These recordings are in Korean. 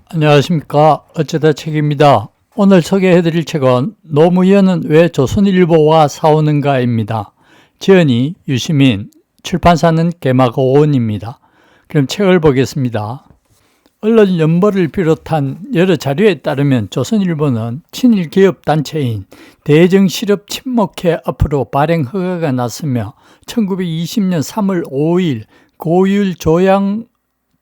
안녕하십니까. 어쩌다 책입니다. 오늘 소개해드릴 책은 노무현은 왜 조선일보와 싸우는가입니다. 지은이 유시민, 출판사는 개마고온입니다. 그럼 책을 보겠습니다. 언론연보를 비롯한 여러 자료에 따르면 조선일보는 친일기업단체인 대정실업 침묵회 앞으로 발행 허가가 났으며 1920년 3월 5일 고율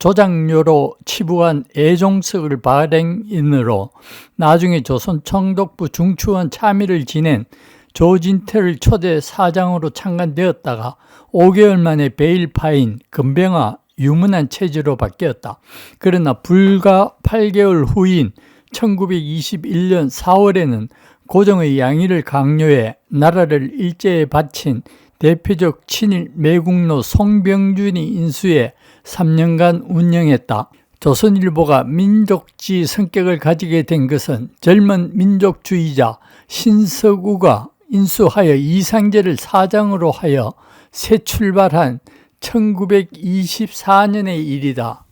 조장료로 치부한 애종석을 발행인으로 나중에 조선 총독부 중추원 참의를 지낸 조진태를 초대 사장으로 창간되었다가 5개월 만에 베일파인 금병화 유문한 체제로 바뀌었다. 그러나 불과 8개월 후인 1921년 4월에는 고종의 양의를 강요해 나라를 일제에 바친 대표적 친일 매국노 송병준이 인수해 3년간 운영했다. 조선일보가 민족지 성격을 가지게 된 것은 젊은 민족주의자 신석우가 인수하여 이상재를 사장으로 하여 새 출발한 1924년의 일이다.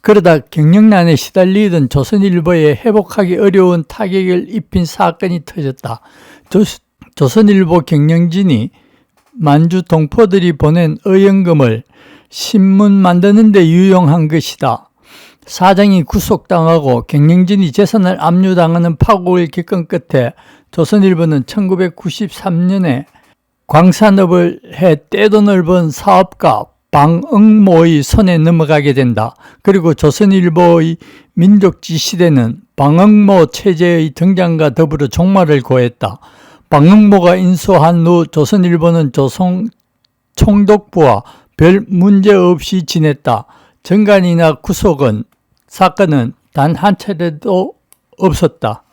그러다 경영난에 시달리던 조선일보에 회복하기 어려운 타격을 입힌 사건이 터졌다. 조선일보 경영진이 만주 동포들이 보낸 의연금을 신문 만드는 데 유용한 것이다. 사장이 구속당하고 경영진이 재산을 압류당하는 파국을 겪은 끝에 조선일보는 1993년에 광산업을 해 때도 넓은 사업가 방응모의 손에 넘어가게 된다. 그리고 조선일보의 민족지 시대는 방응모 체제의 등장과 더불어 종말을 고했다. 방응모가 인수한 후 조선일보는 조선 총독부와 별 문제 없이 지냈다. 정간이나 구속은 사건은 단 한 차례도 없었다.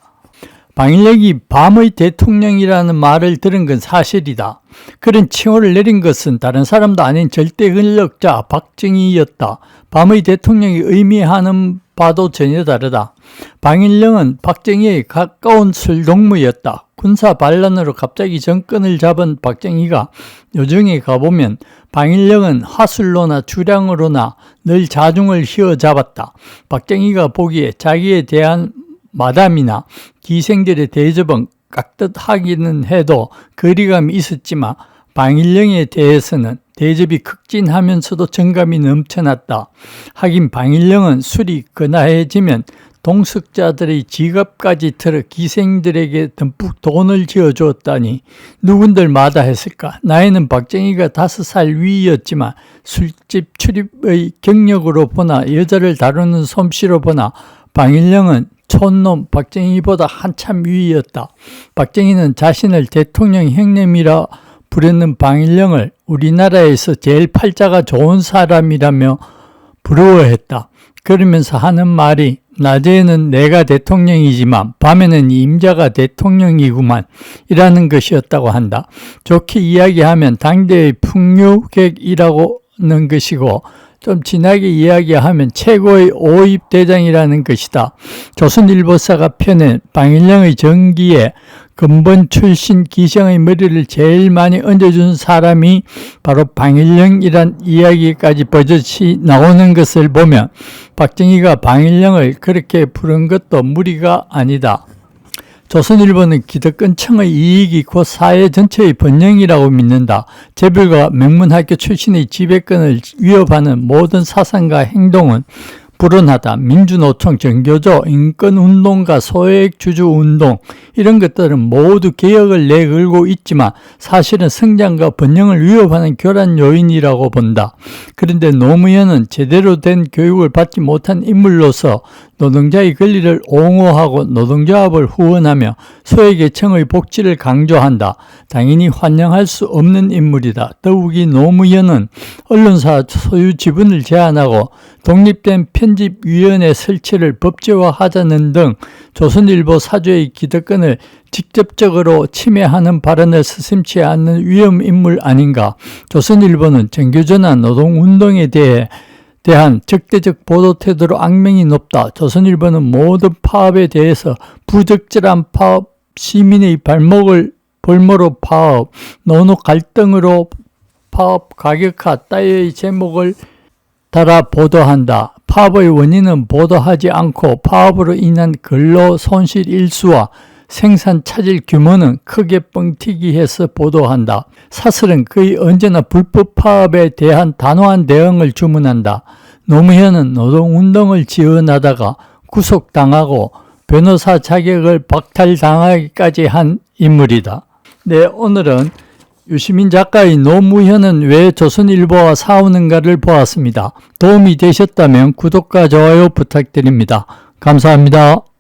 방일rek이 밤의 대통령이라는 말을 들은 건 사실이다. 그런 칭호를 내린 것은 다른 사람도 아닌 절대 권력자 박정희였다. 밤의 대통령이 의미하는 바도 전혀 다르다. 방일rek은 박정희의 가까운 술동무였다. 군사 반란으로 갑자기 정권을 잡은 박정희가 요정에 가보면 방일rek은 화술로나 주량으로나 늘 자중을 휘어잡았다. 박정희가 보기에 자기에 대한 마담이나 기생들의 대접은 깍듯하기는 해도 거리감이 있었지만 방일rek에 대해서는 대접이 극진하면서도 정감이 넘쳐났다. 하긴 방일rek은 술이 근하해지면 동석자들의 지갑까지 털어 기생들에게 듬뿍 돈을 지어주었다니 누군들 마다했을까. 나이는 박정희가 5살 위였지만 술집 출입의 경력으로 보나 여자를 다루는 솜씨로 보나 방일rek은 촌놈 박정희보다 한참 위였다. 박정희는 자신을 대통령 형님이라 부르는 방일rek을 우리나라에서 제일 팔자가 좋은 사람이라며 부러워했다. 그러면서 하는 말이 낮에는 내가 대통령이지만 밤에는 임자가 대통령이구만 이라는 것이었다고 한다. 좋게 이야기하면 당대의 풍류객이라고는 것이고 좀 진하게 이야기하면 최고의 오입대장이라는 것이다. 조선일보사가 펴낸 방일rek의 전기에 근본 출신 기생의 머리를 제일 많이 얹어준 사람이 바로 방일rek이란 이야기까지 버젓이 나오는 것을 보면 박정희가 방일rek을 그렇게 부른 것도 무리가 아니다. 조선일보는 기득권층의 이익이 곧 사회 전체의 번영이라고 믿는다. 재벌과 명문학교 출신의 지배권을 위협하는 모든 사상과 행동은 불온하다. 민주노총, 정교조, 인권운동과 소액주주운동 이런 것들은 모두 개혁을 내걸고 있지만 사실은 성장과 번영을 위협하는 교란 요인이라고 본다. 그런데 노무현은 제대로 된 교육을 받지 못한 인물로서 노동자의 권리를 옹호하고 노동조합을 후원하며 소외계층의 복지를 강조한다. 당연히 환영할 수 없는 인물이다. 더욱이 노무현은 언론사 소유 지분을 제한하고 독립된 편집위원회 설치를 법제화하자는 등 조선일보 사주의 기득권을 직접적으로 침해하는 발언을 서슴지 않는 위험인물 아닌가. 조선일보는 정교조나 노동운동에 대한 적대적 보도 태도로 악명이 높다. 조선일보는 모든 파업에 대해서 부적절한 파업, 시민의 발목을 볼모로 파업, 노노 갈등으로 파업 가격화 따위의 제목을 달아 보도한다. 파업의 원인은 보도하지 않고 파업으로 인한 근로 손실 일수와 생산 차질 규모는 크게 뻥튀기해서 보도한다. 사설은 거의 언제나 불법 파업에 대한 단호한 대응을 주문한다. 노무현은 노동운동을 지원하다가 구속당하고 변호사 자격을 박탈당하기까지 한 인물이다. 네, 오늘은 유시민 작가의 노무현은 왜 조선일보와 싸우는가를 보았습니다. 도움이 되셨다면 구독과 좋아요 부탁드립니다. 감사합니다.